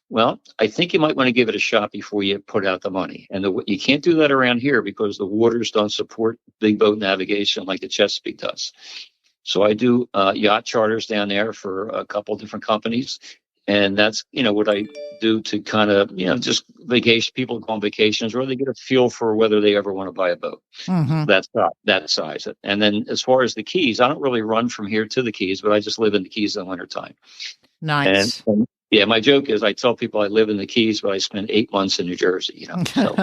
Well, I think you might want to give it a shot before you put out the money. And you can't do that around here because the waters don't support big boat navigation like the Chesapeake does. So I do yacht charters down there for a couple of different companies. And that's, what I do to kind of, just vacation. People go on vacations where they get a feel for whether they ever want to buy a boat. Mm-hmm. That size. And then as far as the Keys, I don't really run from here to the Keys, but I just live in the Keys in the wintertime. Nice. And yeah, my joke is I tell people I live in the Keys, but I spend 8 months in New Jersey, So.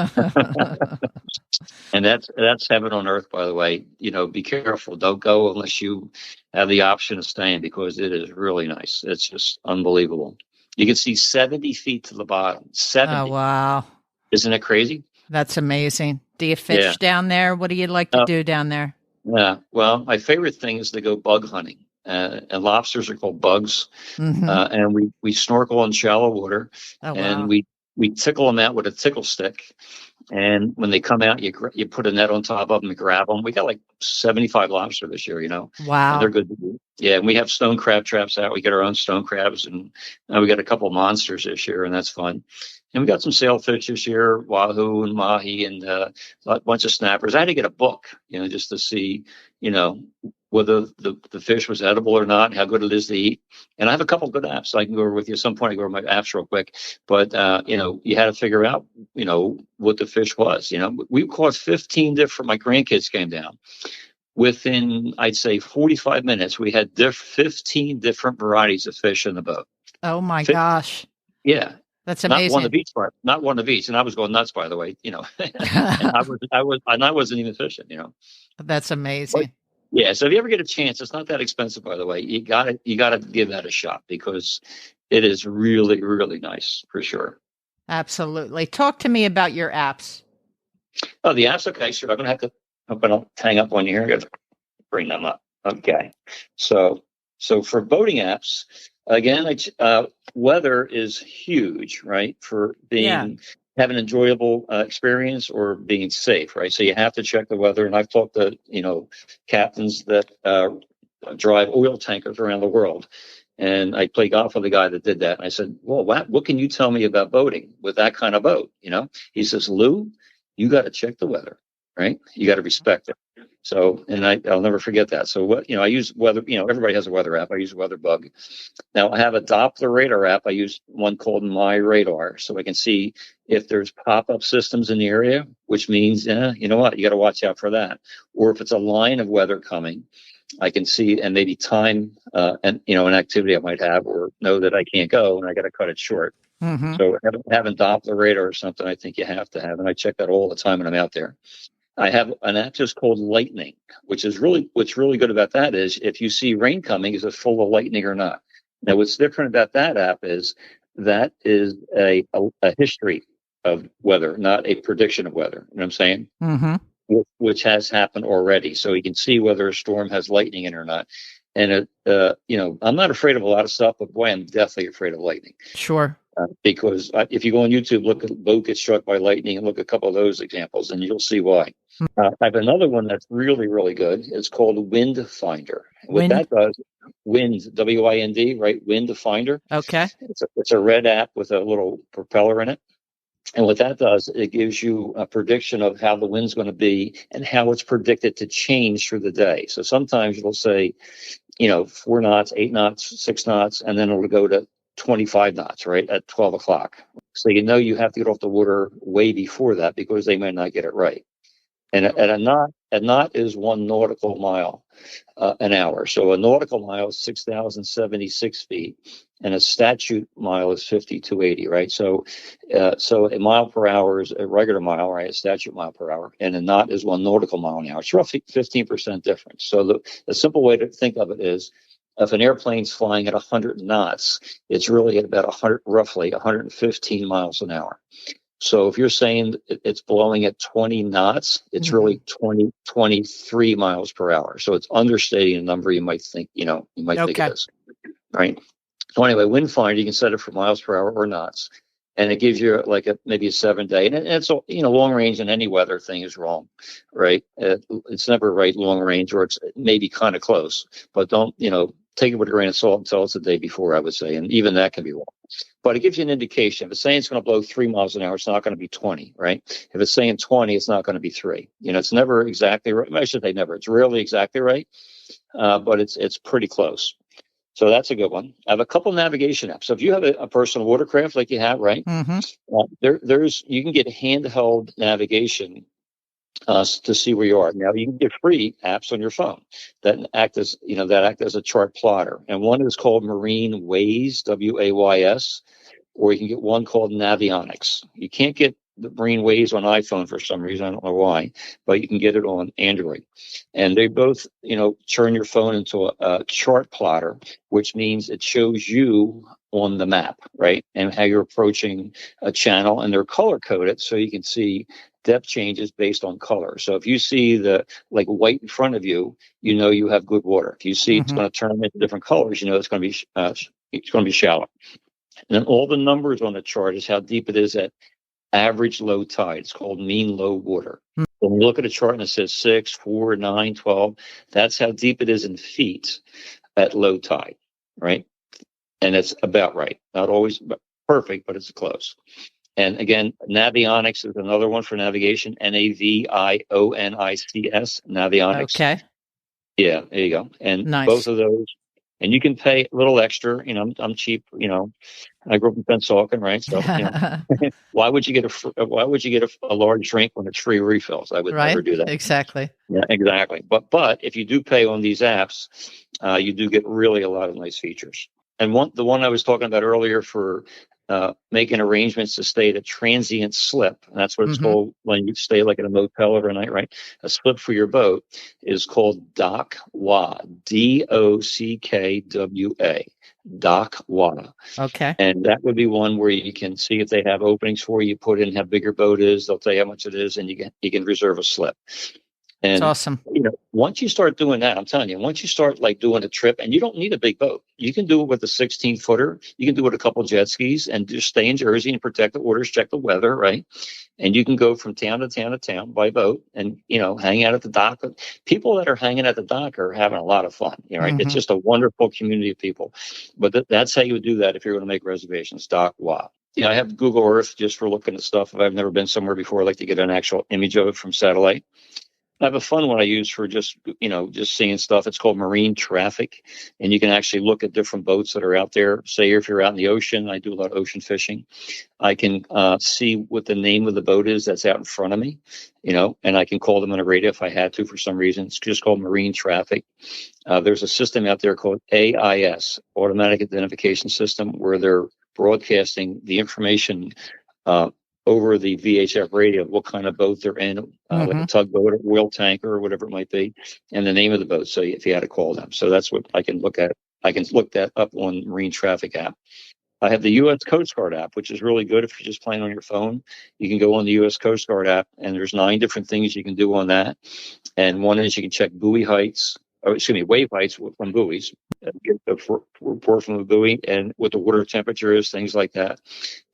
And that's heaven on earth, by the way. Be careful. Don't go unless you have the option of staying, because it is really nice. It's just unbelievable. You can see 70 feet to the bottom. 70. Oh, wow. Isn't it crazy? That's amazing. Do you fish down there? What do you like to do down there? Yeah. Well, my favorite thing is to go bug hunting. And lobsters are called bugs. Mm-hmm. And we snorkel in shallow water. Oh, wow. And we tickle them out with a tickle stick. And when they come out, you put a net on top of them and grab them. We got like 75 lobster this year, and they're Wow. good to eat. Yeah, and we have stone crab traps out. We get our own stone crabs, and we got a couple of monsters this year, and that's fun. And we got some sailfish this year, wahoo and mahi, and a bunch of snappers. I had to get a book, just to see, you know, whether the fish was edible or not, how good it is to eat. And I have a couple of good apps. I can go over with you at some point. I go over my apps real quick. But, you had to figure out, what the fish was. We caught 15 different, my grandkids came down. Within, I'd say, 45 minutes, we had 15 different varieties of fish in the boat. Oh my gosh. Yeah. That's Not one amazing. of each part, not one of each. And I was going nuts, by the way, and I wasn't even fishing. That's But, amazing. yeah. So if you ever get a chance, it's not that expensive, by the way. You gotta give that a shot because it is really, really nice for sure. Absolutely. Talk to me about your apps. Oh, the apps. Okay. Sure. I'm going to hang up on you here. I got to bring them up. Okay. So for boating apps, again, weather is huge, right? For have an enjoyable experience or being safe, right? So you have to check the weather. And I've talked to, captains that drive oil tankers around the world. And I played golf with a guy that did that. And I said, well, what can you tell me about boating with that kind of boat? He says, Lou, you got to check the weather, right? You got to respect it. So, and I'll never forget that. So I use weather, everybody has a weather app. I use WeatherBug. Now I have a Doppler radar app. I use one called My Radar. So I can see if there's pop-up systems in the area, which means, you know what, you got to watch out for that. Or if it's a line of weather coming, I can see and maybe time and an activity I might have or know that I can't go and I got to cut it short. Mm-hmm. So having Doppler radar or something, I think you have to have, and I check that all the time when I'm out there. I have an app just called Lightning, what's really good about that is if you see rain coming, is it full of lightning or not? Now, what's different about that app is that is a history of weather, not a prediction of weather. You know what I'm saying? Mm-hmm. Which has happened already. So you can see whether a storm has lightning in it or not. And, I'm not afraid of a lot of stuff, but boy, I'm definitely afraid of lightning. Sure. Because if you go on YouTube, look at boat gets struck by lightning and look at a couple of those examples, and you'll see why. I have another one that's really, really good. It's called Wind Finder. What that does, wind, WIND, right? Wind Finder. Okay. It's a red app with a little propeller in it. And what that does, it gives you a prediction of how the wind's going to be and how it's predicted to change through the day. So sometimes it'll say, 4 knots, 8 knots, 6 knots, and then it'll go to 25 knots, right, at 12 o'clock. So you have to get off the water way before that because they might not get it right. And a knot is 1 nautical mile an hour. So a nautical mile is 6,076 feet, and a statute mile is 5,280, right? So a mile per hour is a regular mile, right? A statute mile per hour, and a knot is 1 nautical mile an hour. It's roughly 15% difference. So the simple way to think of it is, if an airplane's flying at 100 knots, it's really at about roughly 115 miles an hour. So if you're saying it's blowing at 20 knots, it's really 23 miles per hour. So it's understating a number you might think, think it is, right? So anyway, Wind Finder, you can set it for miles per hour or knots. And it gives you maybe a 7-day. And it's, long range in any weather thing is wrong, right? It's never right long range, or it's maybe kind of close. But don't, take it with a grain of salt until it's the day before, I would say. And even that can be wrong. But it gives you an indication. If it's saying it's going to blow 3 miles an hour, it's not going to be 20, right? If it's saying 20, it's not going to be 3. It's never exactly right. I should say never. It's rarely exactly right, but it's pretty close. So that's a good one. I have a couple navigation apps. So if you have a personal watercraft like you have, right? Mm-hmm. You can get handheld navigation to see where you are. Now you can get free apps on your phone that act as a chart plotter. And one is called Marine Ways, WAYS, or you can get one called Navionics. You can't get the Marine Ways on iPhone for some reason. I don't know why, but you can get it on Android. And they both, turn your phone into a chart plotter, which means it shows you on the map, right? And how you're approaching a channel, and they're color coded so you can see depth changes based on color. So if you see the white in front of you, you have good water. If you see it's going to turn into different colors, it's going to be shallow. And then all the numbers on the chart is how deep it is at average low tide. It's called mean low water. When you look at a chart and it says 6, 4, 9, 12, that's how deep it is in feet at low tide, right? And it's about right. Not always perfect, but it's close. And again, Navionics is another one for navigation. Navionics, Navionics. Okay. Yeah, there you go. And Nice. both of those, and you can pay a little extra. I'm cheap. I grew up in Pennsauken, right? So, why would you get a large drink when it's free refills? I would never do that. Exactly. Yeah, exactly. But if you do pay on these apps, you do get really a lot of nice features. And the one I was talking about earlier for making arrangements to stay at a transient slip, and that's what it's called when you stay like in a motel overnight, right? A slip for your boat is called DOCKWA, DOCKWA, DOCKWA. Okay. And that would be one where you can see if they have openings for you, put in how big your boat is, they'll tell you how much it is, and you can reserve a slip. And, it's awesome. Once you start doing that, I'm telling you, once you start like doing a trip, and you don't need a big boat, you can do it with a 16-footer. You can do it with a couple jet skis and just stay in Jersey and protect the waters, check the weather, right? And you can go from town to town to town by boat and, hang out at the dock. People that are hanging at the dock are having a lot of fun, right? It's just a wonderful community of people. But that's how you would do that if you're going to make reservations, DOCKWA. I have Google Earth just for looking at stuff. If I've never been somewhere before, I like to get an actual image of it from satellite. I have a fun one I use for just seeing stuff. It's called marine traffic, and you can actually look at different boats that are out there. Say if you're out in the ocean, I do a lot of ocean fishing. I can see what the name of the boat is that's out in front of me, and I can call them on a radio if I had to for some reason. It's just called marine traffic. There's a system out there called AIS, Automatic Identification System, where they're broadcasting the information over the VHF radio, what kind of boat they're in, like a tugboat or oil tanker or whatever it might be, and the name of the boat. So if you had to call them, so that's what I can look at. I can look that up on Marine Traffic app. I have the U.S. Coast Guard app, which is really good if you're just playing on your phone. You can go on the U.S. Coast Guard app, and there's 9 different things you can do on that. And one is you can check wave heights from buoys, get the report from the buoy and what the water temperature is, things like that,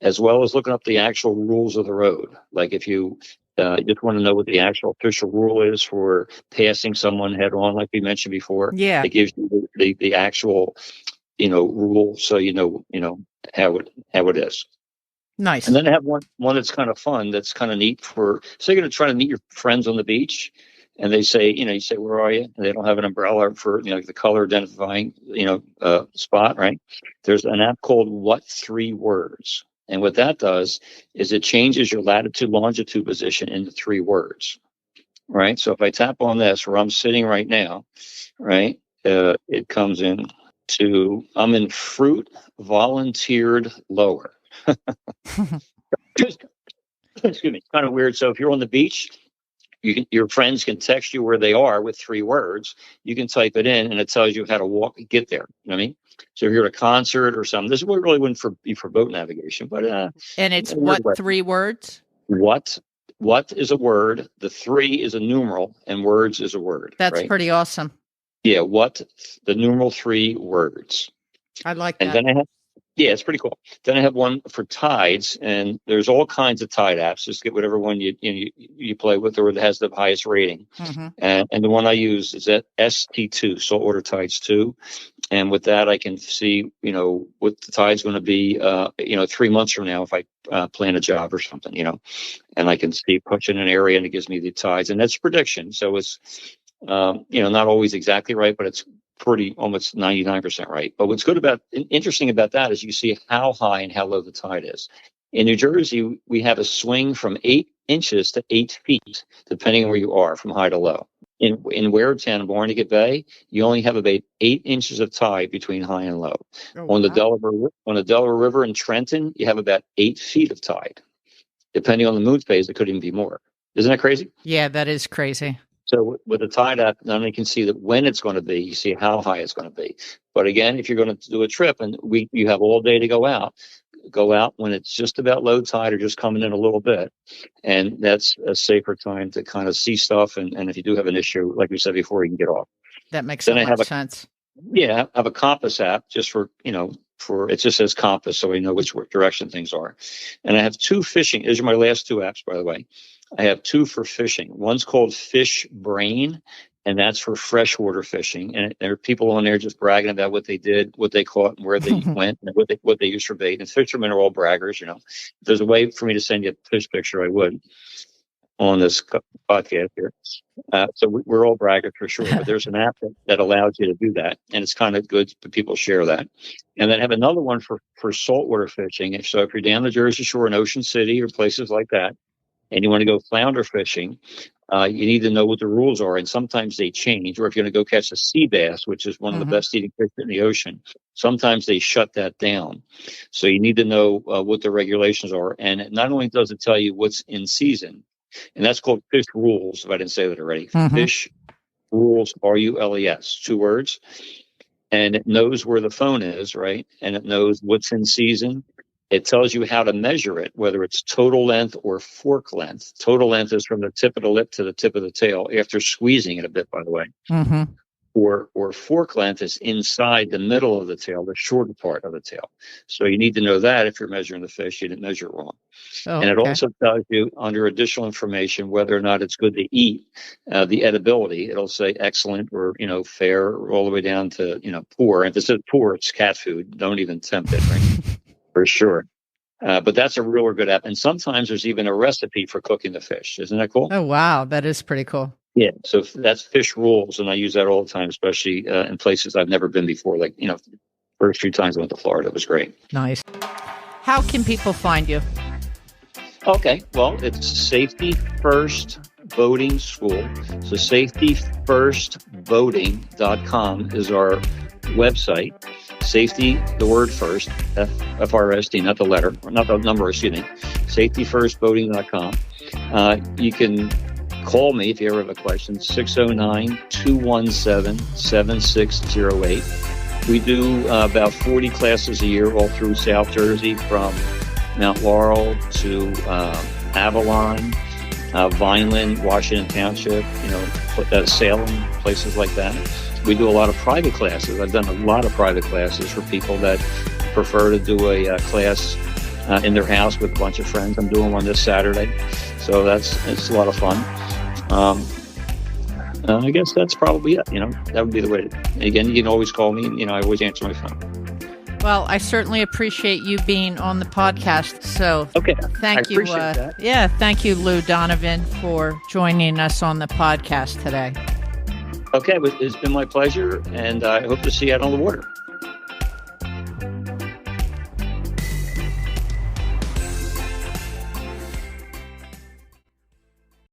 as well as looking up the actual rules of the road. Like if you just want to know what the actual official rule is for passing someone head on, like we mentioned before, it gives you the actual rule, so how it is. Nice. And then I have one that's kind of fun, that's kind of neat so you're going to try to meet your friends on the beach. And they say, you say, where are you? And they don't have an umbrella for, the color identifying, spot, right? There's an app called What 3 Words. And what that does is it changes your latitude, longitude position into 3 words, right? So if I tap on this where I'm sitting right now, right, it comes in I'm in fruit volunteered lower. Excuse me. Kind of weird. So if you're on the beach, your friends can text you where they are with 3 words. You can type it in, and it tells you how to get there. You know what I mean? So if you're at a concert or something, this really wouldn't be for boat navigation, but and it's what 3 words? What is a word? The 3 is a numeral, and words is a word. That's right? Pretty awesome. Yeah, the numeral 3 words. I like that. And then it's pretty cool. Then I have one for tides, and there's all kinds of tide apps. Just get whatever one you play with or that has the highest rating. And the one I use is at ST2, Saltwater Tides 2. And with that, I can see, what the tide's going to be, 3 months from now if I plan a job or something, and I can see pushing an area and it gives me the tides. And that's prediction. So it's, not always exactly right, but it's pretty almost 99% right. But what's interesting about that is you see how high and how low the tide is. In New Jersey, we have a swing from 8 inches to 8 feet, depending on where you are, from high to low. In Waretown and Barnegat Bay, you only have about 8 inches of tide between high and low. On the Delaware River in Trenton, you have about 8 feet of tide. Depending on the moon phase, it could even be more. Isn't that crazy? Yeah, that is crazy. So with the tide app, not only can see that when it's going to be, you see how high it's going to be. But again, if you're going to do a trip and you have all day to go out when it's just about low tide or just coming in a little bit. And that's a safer time to kind of see stuff. And if you do have an issue, like we said before, you can get off. That makes so much sense. Yeah, I have a compass app just for, it just says compass, so we know which direction things are. And I have two fishing. These are my last two apps, by the way. I have two for fishing. One's called Fish Brain, and that's for freshwater fishing. And there are people on there just bragging about what they did, what they caught, and where they went, and what they used for bait. And fishermen are all braggers, If there's a way for me to send you a fish picture, I would on this podcast here. So we're all braggers for sure. But there's an app that allows you to do that, and it's kind of good for people to share that. And then I have another one for saltwater fishing. So if you're down the Jersey Shore in Ocean City or places like that, and you want to go flounder fishing, you need to know what the rules are. And sometimes they change. Or if you're going to go catch a sea bass, which is one of the best eating fish in the ocean, sometimes they shut that down. So you need to know what the regulations are. And not only does it tell you what's in season, and that's called Fish Rules, if I didn't say that already. Fish Rules, RULES, 2 words. And it knows where the phone is, right? And it knows what's in season. It tells you how to measure it, whether it's total length or fork length. Total length is from the tip of the lip to the tip of the tail, after squeezing it a bit, by the way. Or fork length is inside the middle of the tail, the shorter part of the tail. So you need to know that if you're measuring the fish, you didn't measure it wrong. And it also tells you under additional information whether or not it's good to eat, the edibility. It'll say excellent or, fair, all the way down to, poor. And if it says poor, it's cat food. Don't even tempt it, right? For sure. But that's a real good app. And sometimes there's even a recipe for cooking the fish. Isn't that cool? Oh, wow. That is pretty cool. Yeah. So that's Fish Rules. And I use that all the time, especially in places I've never been before. Like, first few times I went to Florida, it was great. Nice. How can people find you? Okay. Well, it's Safety First Boating School. So safetyfirstboating.com is our website. Safety, the word first, F-R-S-T, not the letter, or not the number, excuse me, safetyfirstboating.com. You can call me if you ever have a question, 609-217-7608. We do about 40 classes a year all through South Jersey, from Mount Laurel to Avalon, Vineland, Washington Township, Salem, places like that. We do a lot of private classes. I've done a lot of private classes for people that prefer to do a class in their house with a bunch of friends. I'm doing one this Saturday, so it's a lot of fun. I guess that's probably it. That would be the way to. Again, you can always call me. I always answer my phone. Well, I certainly appreciate you being on the podcast. So okay, thank you. That. Yeah, thank you, Lew Donovan, for joining us on the podcast today. Okay, it's been my pleasure, and I hope to see you out on the water.